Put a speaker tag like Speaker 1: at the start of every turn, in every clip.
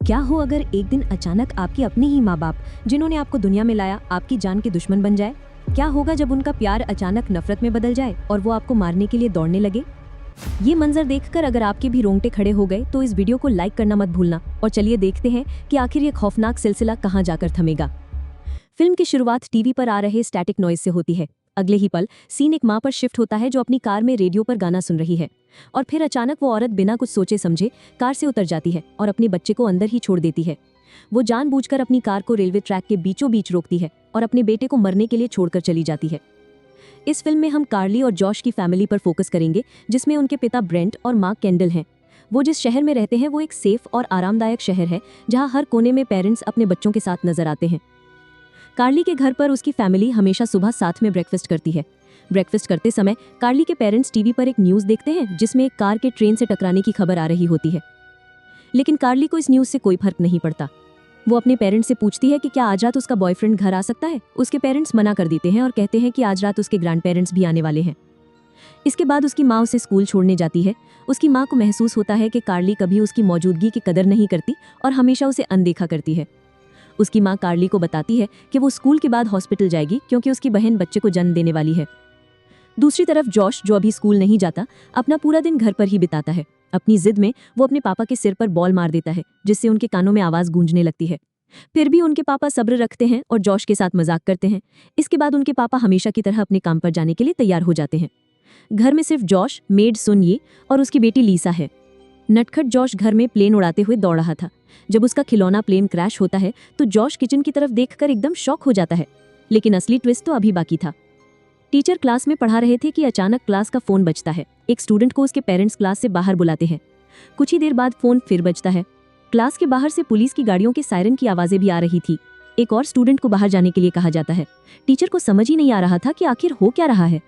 Speaker 1: क्या हो अगर एक दिन अचानक आपके अपने ही माँ बाप जिन्होंने आपको दुनिया में लाया आपकी जान के दुश्मन बन जाए? क्या होगा जब उनका प्यार अचानक नफरत में बदल जाए और वो आपको मारने के लिए दौड़ने लगे? ये मंजर देखकर अगर आपके भी रोंगटे खड़े हो गए तो इस वीडियो को लाइक करना मत भूलना और चलिए देखते हैं कि आखिर ये खौफनाक सिलसिला कहाँ जाकर थमेगा। फिल्म की शुरुआत टीवी पर आ रहे स्टैटिक नॉइज से होती है। अगले ही पल सीन एक माँ पर शिफ्ट होता है जो अपनी कार में रेडियो पर गाना सुन रही है और फिर अचानक वो औरत बिना कुछ सोचे समझे कार से उतर जाती है और अपने बच्चे को अंदर ही छोड़ देती है। वो जानबूझकर अपनी कार को रेलवे ट्रैक के बीचों बीच रोकती है और अपने बेटे को मरने के लिए छोड़कर चली जाती है। इस फिल्म में हम कार्ली और जॉश की फैमिली पर फोकस करेंगे, जिसमें उनके पिता ब्रेंट और माँ केंडल हैं। वो जिस शहर में रहते हैं वो एक सेफ और आरामदायक शहर है जहाँ हर कोने में पेरेंट्स अपने बच्चों के साथ नजर आते हैं। कार्ली के घर पर उसकी फैमिली हमेशा सुबह साथ में ब्रेकफास्ट करती है। ब्रेकफास्ट करते समय कार्ली के पेरेंट्स टीवी पर एक न्यूज़ देखते हैं जिसमें एक कार के ट्रेन से टकराने की खबर आ रही होती है। लेकिन कार्ली को इस न्यूज़ से कोई फर्क नहीं पड़ता। वो अपने पेरेंट्स से पूछती है कि क्या आज रात उसका बॉयफ्रेंड घर आ सकता है। उसके पेरेंट्स मना कर देते हैं और कहते हैं कि आज रात उसके ग्रैंड पेरेंट्स भी आने वाले हैं। इसके बाद उसकी माँ उसे स्कूल छोड़ने जाती है। उसकी माँ को महसूस होता है कि कार्ली कभी उसकी मौजूदगी की कदर नहीं करती और हमेशा उसे अनदेखा करती है। उसकी माँ कार्ली को बताती है कि वो स्कूल के बाद हॉस्पिटल जाएगी क्योंकि उसकी बहन बच्चे को जन्म देने वाली है। दूसरी तरफ जॉश, जो अभी स्कूल नहीं जाता, अपना पूरा दिन घर पर ही बिताता है। अपनी जिद में वो अपने पापा के सिर पर बॉल मार देता है जिससे उनके कानों में आवाज़ गूंजने लगती है। फिर भी उनके पापा सब्र रखते हैं और जॉश के साथ मजाक करते हैं। इसके बाद उनके पापा हमेशा की तरह अपने काम पर जाने के लिए तैयार हो जाते हैं। घर में सिर्फ जॉश, मेड सुन ये और उसकी बेटी लीसा है। नटखट जॉश घर में प्लेन उड़ाते हुए दौड़ रहा था। जब उसका खिलौना प्लेन क्रैश होता है तो जॉश किचन की तरफ देखकर एकदम शॉक हो जाता है। लेकिन असली ट्विस्ट तो अभी बाकी था। टीचर क्लास में पढ़ा रहे थे कि अचानक क्लास का फोन बजता है। एक स्टूडेंट को उसके पेरेंट्स क्लास से बाहर बुलाते हैं। कुछ ही देर बाद फोन फिर बजता है। क्लास के बाहर से पुलिस की गाड़ियों के सायरन की आवाजें भी आ रही थी। एक और स्टूडेंट को बाहर जाने के लिए कहा जाता है। टीचर को समझ ही नहीं आ रहा था कि आखिर हो क्या रहा है।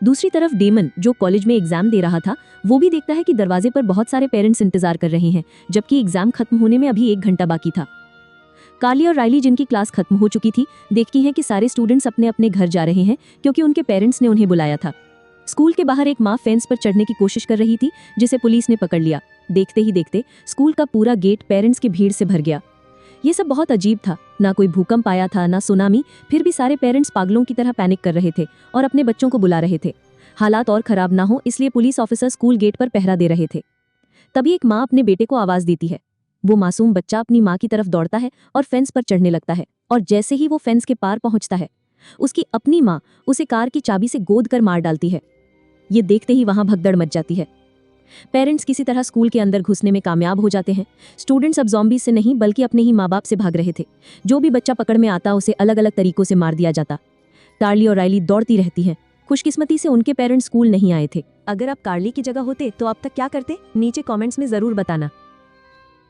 Speaker 1: दूसरी तरफ डेमन, जो कॉलेज में एग्जाम दे रहा था, वो भी देखता है कि दरवाजे पर बहुत सारे पेरेंट्स इंतजार कर रहे हैं, जबकि एग्जाम खत्म होने में अभी 1 घंटा बाकी था। कार्ली और राइली, जिनकी क्लास खत्म हो चुकी थी, देखती हैं कि सारे स्टूडेंट्स अपने अपने घर जा रहे हैं क्योंकि उनके पेरेंट्स ने उन्हें बुलाया था। स्कूल के बाहर एक माँ फेंस पर चढ़ने की कोशिश कर रही थी जिसे पुलिस ने पकड़ लिया। देखते ही देखते स्कूल का पूरा गेट पेरेंट्स की भीड़ से भर गया। ये सब बहुत अजीब था। ना कोई भूकंप आया था, ना सुनामी, फिर भी सारे पेरेंट्स पागलों की तरह पैनिक कर रहे थे और अपने बच्चों को बुला रहे थे। हालात और खराब ना हो इसलिए पुलिस ऑफिसर स्कूल गेट पर पहरा दे रहे थे। तभी एक माँ अपने बेटे को आवाज देती है। वो मासूम बच्चा अपनी माँ की तरफ दौड़ता है और फेंस पर चढ़ने लगता है और जैसे ही वो फेंस के पार पहुंचता है, उसकी अपनी माँ उसे कार की चाबी से गोद कर मार डालती है। ये देखते ही वहां भगदड़ मच जाती है। पेरेंट्स किसी तरह स्कूल के अंदर घुसने में कामयाब हो जाते हैं। स्टूडेंट्स अब ज़ॉम्बी से नहीं बल्कि अपने ही माँ बाप से भाग रहे थे। जो भी बच्चा पकड़ में आता उसे अलग अलग तरीकों से मार दिया जाता। कार्ली और राइली दौड़ती रहती हैं। खुशकिस्मती से उनके पेरेंट्स स्कूल नहीं आए थे। अगर आप कार्ली की जगह होते तो अब तक क्या करते, नीचे कमेंट्स में जरूर बताना।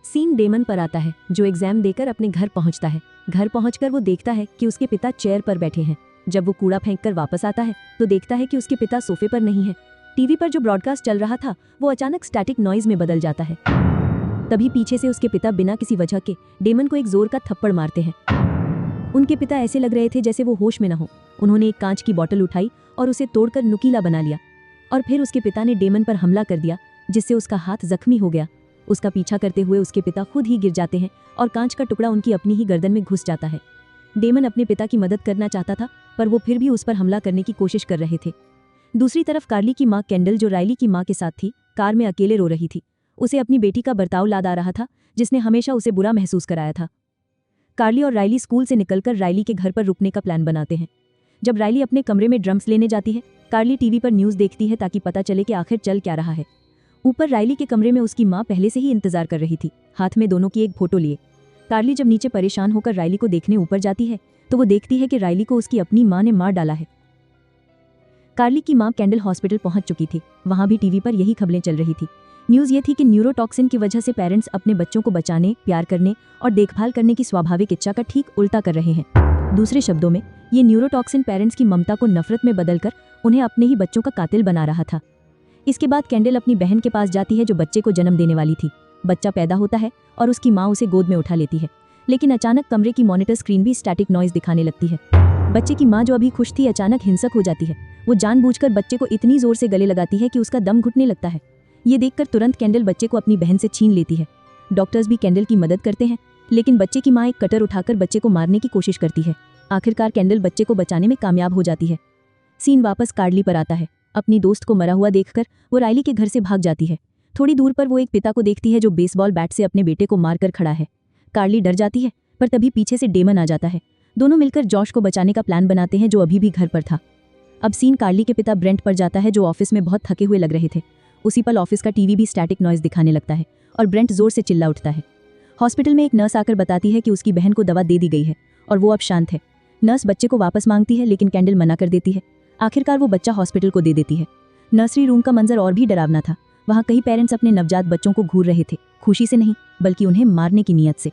Speaker 1: सीन डेमन पर आता है, जो एग्जाम देकर अपने घर पहुंचता है। घर पहुंचकर वो देखता है कि उसके पिता चेयर पर बैठे हैं। जब वो कूड़ा फेंककर वापस आता है तो देखता है कि उसके पिता सोफे पर नहीं है। टीवी पर जो ब्रॉडकास्ट चल रहा था वो अचानक स्टैटिक नॉइज में बदल जाता है। तभी पीछे से उसके पिता बिना किसी वजह के डेमन को एक जोर का थप्पड़ मारते हैं। उनके पिता ऐसे लग रहे थे जैसे वो होश में न हो। उन्होंने एक कांच की बोतल उठाई और उसे तोड़कर नुकीला बना लिया और फिर उसके पिता ने डेमन पर हमला कर दिया जिससे उसका हाथ जख्मी हो गया। उसका पीछा करते हुए उसके पिता खुद ही गिर जाते हैं और कांच का टुकड़ा उनकी अपनी ही गर्दन में घुस जाता है। डेमन अपने पिता की मदद करना चाहता था पर वो फिर भी उस पर हमला करने की कोशिश कर रहे थे। दूसरी तरफ कार्ली की माँ केंडल, जो राइली की माँ के साथ थी, कार में अकेले रो रही थी। उसे अपनी बेटी का बर्ताव याद आ रहा था जिसने हमेशा उसे बुरा महसूस कराया था। कार्ली और राइली स्कूल से निकलकर राइली के घर पर रुकने का प्लान बनाते हैं। जब राइली अपने कमरे में ड्रम्स लेने जाती है, कार्ली टीवी पर न्यूज़ देखती है ताकि पता चले कि आखिर चल क्या रहा है। ऊपर राइली के कमरे में उसकी माँ पहले से ही इंतजार कर रही थी, हाथ में दोनों की एक फोटो लिए। कार्ली जब नीचे परेशान होकर राइली को देखने ऊपर जाती है तो वो देखती है कि राइली को उसकी अपनी माँ ने मार डाला है। कार्ली की माँ केंडल हॉस्पिटल पहुंच चुकी थी। वहां भी टीवी पर यही खबरें चल रही थी। न्यूज़ ये थी कि न्यूरोटॉक्सिन की वजह से पेरेंट्स अपने बच्चों को बचाने, प्यार करने और देखभाल करने की स्वाभाविक इच्छा का ठीक उल्टा कर रहे हैं। दूसरे शब्दों में, ये न्यूरोटॉक्सिन पेरेंट्स की ममता को नफरत में बदलकर उन्हें अपने ही बच्चों का कातिल बना रहा था। इसके बाद केंडल अपनी बहन के पास जाती है जो बच्चे को जन्म देने वाली थी। बच्चा पैदा होता है और उसकी माँ उसे गोद में उठा लेती है। लेकिन अचानक कमरे की मॉनिटर स्क्रीन भी स्टैटिक नॉइज दिखाने लगती है। बच्चे की माँ, जो अभी खुश थी, अचानक हिंसक हो जाती है। वो जानबूझकर बच्चे को इतनी जोर से गले लगाती है कि उसका दम घुटने लगता है। ये देखकर तुरंत केंडल बच्चे को अपनी बहन से छीन लेती है।
Speaker 2: डॉक्टर्स भी कैंडल की मदद करते हैं, लेकिन बच्चे की माँ एक कटर उठाकर बच्चे को मारने की कोशिश करती है। आखिरकार कैंडल बच्चे को बचाने में कामयाब हो जाती है। सीन वापस कार्ली पर आता है। अपनी दोस्त को मरा हुआ देखकर वो राइली के घर से भाग जाती है। थोड़ी दूर पर वो एक पिता को देखती है जो बेसबॉल बैट से अपने बेटे को मारकर खड़ा है। कार्ली डर जाती है, पर तभी पीछे से डेमन आ जाता है। दोनों मिलकर जॉश को बचाने का प्लान बनाते हैं, जो अभी भी घर पर था। अब सीन कार्ली के पिता ब्रेंट पर जाता है, जो ऑफिस में बहुत थके हुए लग रहे थे। उसी पल ऑफिस का टीवी भी स्टैटिक नॉइज दिखाने लगता है और ब्रेंट जोर से चिल्ला उठता है। हॉस्पिटल में एक नर्स आकर बताती है कि उसकी बहन को दवा दे दी गई है और वो अब शांत है। नर्स बच्चे को वापस मांगती है, लेकिन कैंडल मना कर देती है। आखिरकार वो बच्चा हॉस्पिटल को दे देती है। नर्सरी रूम का मंजर और भी डरावना था। वहाँ कई पेरेंट्स अपने नवजात बच्चों को घूर रहे थे, खुशी से नहीं बल्कि उन्हें मारने की नीयत से।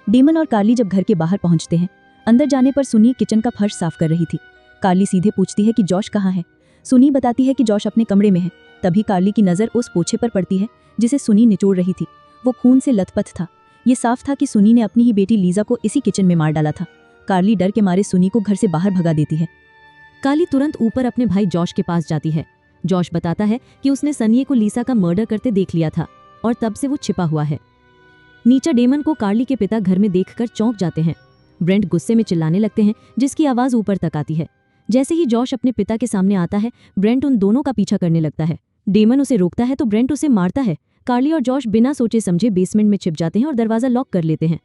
Speaker 2: डेमन और कार्ली जब घर के बाहर पहुंचते हैं, अंदर जाने पर सुनी किचन का फर्श साफ कर रही थी। कार्ली सीधे पूछती है कि जॉश कहाँ है। सुनी बताती है कि जॉश अपने कमरे में है। तभी कार्ली की नज़र उस पोछे पर पड़ती है जिसे सुनी निचोड़ रही थी। वो खून से लथपथ था। ये साफ था कि सुनी ने अपनी ही बेटी लीजा को इसी किचन में मार डाला था। कार्ली डर के मारे सुनी को घर से बाहर भगा देती है।
Speaker 1: कार्ली तुरंत ऊपर अपने भाई जॉश के पास जाती है। जॉश बताता है कि उसने सनी को लीसा का मर्डर करते देख लिया था और तब से वो छिपा हुआ है। नीचे डेमन को कार्ली के पिता घर में देखकर चौंक जाते हैं। ब्रेंट गुस्से में चिल्लाने लगते हैं, जिसकी आवाज़ ऊपर तक आती है। जैसे ही जॉश अपने पिता के सामने आता है, ब्रेंट उन दोनों का पीछा करने लगता है। डेमन उसे रोकता है तो ब्रेंट उसे मारता है। कार्ली और जॉश बिना सोचे समझे बेसमेंट में छिप जाते हैं और दरवाज़ा लॉक कर लेते हैं।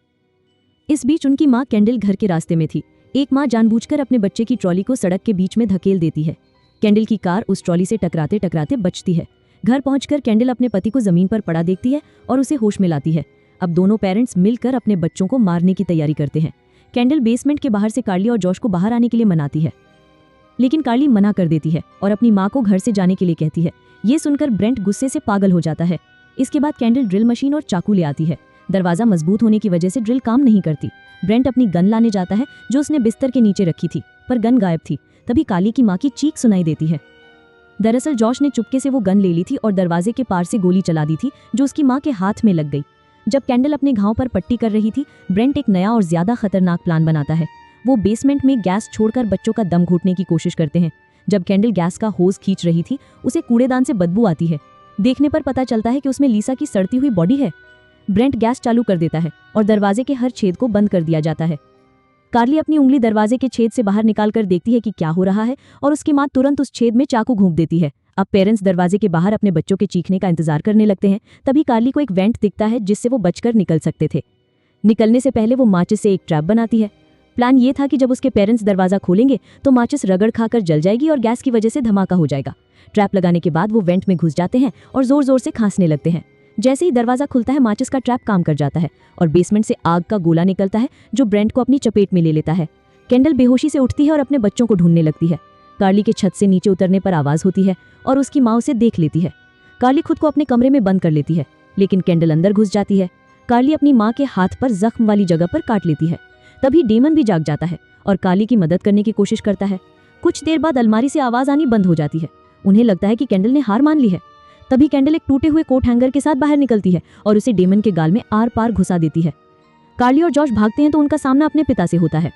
Speaker 1: इस बीच उनकी माँ कैंडल घर के रास्ते में थी। एक माँ जानबूझकर अपने बच्चे की ट्रॉली को सड़क के बीच में धकेल देती है। कैंडल की कार उस ट्रॉली से टकराते टकराते बचती है। घर पहुंचकर कैंडल अपने पति को जमीन पर पड़ा देखती है और उसे होश में लाती है। अब दोनों पेरेंट्स मिलकर अपने बच्चों को मारने की तैयारी करते हैं। कैंडल बेसमेंट के बाहर से कार्ली और जॉश को बाहर आने के लिए मनाती है, लेकिन कार्ली मना कर देती है और अपनी माँ को घर से जाने के लिए कहती है। ये सुनकर ब्रेंट गुस्से से पागल हो जाता है। इसके बाद कैंडल ड्रिल मशीन और चाकू ले आती है। दरवाज़ा मजबूत होने की वजह से ड्रिल काम नहीं करती। ब्रेंट अपनी गन लाने जाता है, जो उसने बिस्तर के नीचे रखी थी, पर गन गायब थी। तभी कार्ली की माँ की चीख सुनाई देती है। दरअसल जॉश ने चुपके से वो गन ले ली थी और दरवाजे के पार से गोली चला दी थी, जो उसकी माँ के हाथ में लग गई। जब कैंडल अपने घाव पर पट्टी कर रही थी, ब्रेंट एक नया और ज्यादा खतरनाक प्लान बनाता है। वो बेसमेंट में गैस छोड़कर बच्चों का दम घोटने की कोशिश करते हैं। जब कैंडल गैस का होज खींच रही थी, उसे कूड़ेदान से बदबू आती है। देखने पर पता चलता है कि उसमें लीसा की सड़ती हुई बॉडी है। ब्रेंट गैस चालू कर देता है और दरवाजे के हर छेद को बंद कर दिया जाता है। कार्ली अपनी उंगली दरवाजे के छेद से बाहर निकालकर देखती है कि क्या हो रहा है और उसकी माँ तुरंत उस छेद में चाकू घोंप देती है। अब पेरेंट्स दरवाजे के बाहर अपने बच्चों के चीखने का इंतजार करने लगते हैं। तभी कार्ली को एक वेंट दिखता है जिससे वो बचकर निकल सकते थे। निकलने से पहले वो माचिस से एक ट्रैप बनाती है। प्लान ये था कि जब उसके पेरेंट्स दरवाजा खोलेंगे तो माचिस रगड़ खाकर जल जाएगी और गैस की वजह से धमाका हो जाएगा। ट्रैप लगाने के बाद वो वेंट में घुस जाते हैं और जोर जोर से खांसने लगते हैं। जैसे ही दरवाजा खुलता है, माचिस का ट्रैप काम कर जाता है और बेसमेंट से आग का गोला निकलता है, जो ब्रेंट को अपनी चपेट में ले लेता है। कैंडल बेहोशी से उठती है और अपने बच्चों को ढूंढने लगती है। कार्ली के छत से नीचे उतरने पर आवाज होती है और उसकी माँ उसे देख लेती है। कार्ली खुद को अपने कमरे में बंद कर लेती है, लेकिन कैंडल अंदर घुस जाती है। कार्ली अपनी माँ के हाथ पर जख्म वाली जगह पर काट लेती है। तभी डेमन भी जाग जाता है और कार्ली की मदद करने की कोशिश करता है। कुछ देर बाद अलमारी से आवाज आनी बंद हो जाती है। उन्हें लगता है कि कैंडल ने हार मान ली है। तभी कैंडल एक टूटे हुए कोट हैंगर के साथ बाहर निकलती है और उसे डेमन के गाल में आर पार घुसा देती है। कार्ली और जॉश भागते हैं तो उनका सामना अपने पिता से होता है।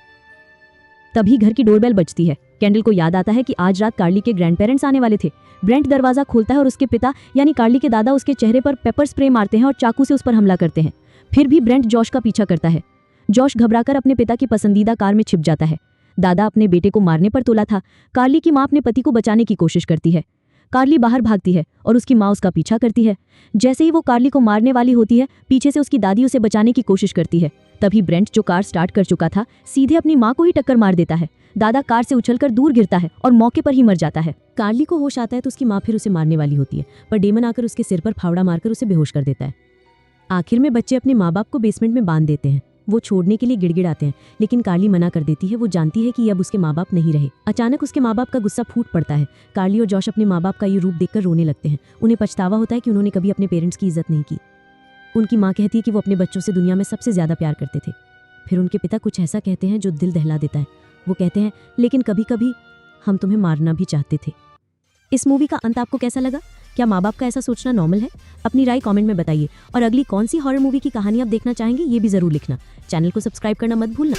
Speaker 1: तभी घर की डोरबेल बजती है। कैंडल को याद आता है कि आज रात कार्ली के ग्रैंड पेरेंट्स आने वाले थे। ब्रेंट दरवाजा खोलता है और उसके पिता यानी कार्ली के दादा उसके चेहरे पर पेपर स्प्रे मारते हैं और चाकू से उस पर हमला करते हैं। फिर भी ब्रेंट जॉश का पीछा करता है। जॉश घबराकर अपने पिता की पसंदीदा कार में छिप जाता है। दादा अपने बेटे को मारने पर तुला था। कार्ली की माँ अपने पति को बचाने की कोशिश करती है। कार्ली बाहर भागती है और उसकी माँ उसका पीछा करती है। जैसे ही वो कार्ली को मारने वाली होती है, पीछे से उसकी दादी उसे बचाने की कोशिश करती है। तभी ब्रेंट, जो कार स्टार्ट कर चुका था, सीधे अपनी माँ को ही टक्कर मार देता है। दादा कार से उछलकर दूर गिरता है और मौके पर ही मर जाता है। कार्ली को होश आता है तो उसकी माँ फिर उसे मारने वाली होती है, पर डेमन आकर उसके सिर पर फावड़ा मारकर उसे बेहोश कर देता है। आखिर में बच्चे अपने माँ बाप को बेसमेंट में बांध देते हैं। वो छोड़ने के लिए गिड़गिड़ाते हैं, लेकिन कार्ली मना कर देती है। वो जानती है कि अब उसके माँ बाप नहीं रहे। अचानक उसके माँ बाप का गुस्सा फूट पड़ता है। कार्ली और जॉश अपने माँ बाप का ये रूप देखकर रोने लगते हैं। उन्हें पछतावा होता है कि उन्होंने कभी अपने पेरेंट्स की इज्जत नहीं की। उनकी माँ कहती है कि वो अपने बच्चों से दुनिया में सबसे ज्यादा प्यार करते थे। फिर उनके पिता कुछ ऐसा कहते हैं जो दिल दहला देता है। वो कहते हैं, लेकिन कभी कभी हम तुम्हें मारना भी चाहते थे। इस मूवी का अंत आपको कैसा लगा? क्या माँ बाप का ऐसा सोचना नॉर्मल है? अपनी राय कमेंट में बताइए और अगली कौन सी हॉरर मूवी की कहानी आप देखना चाहेंगे ये भी जरूर लिखना। चैनल को सब्सक्राइब करना मत भूलना।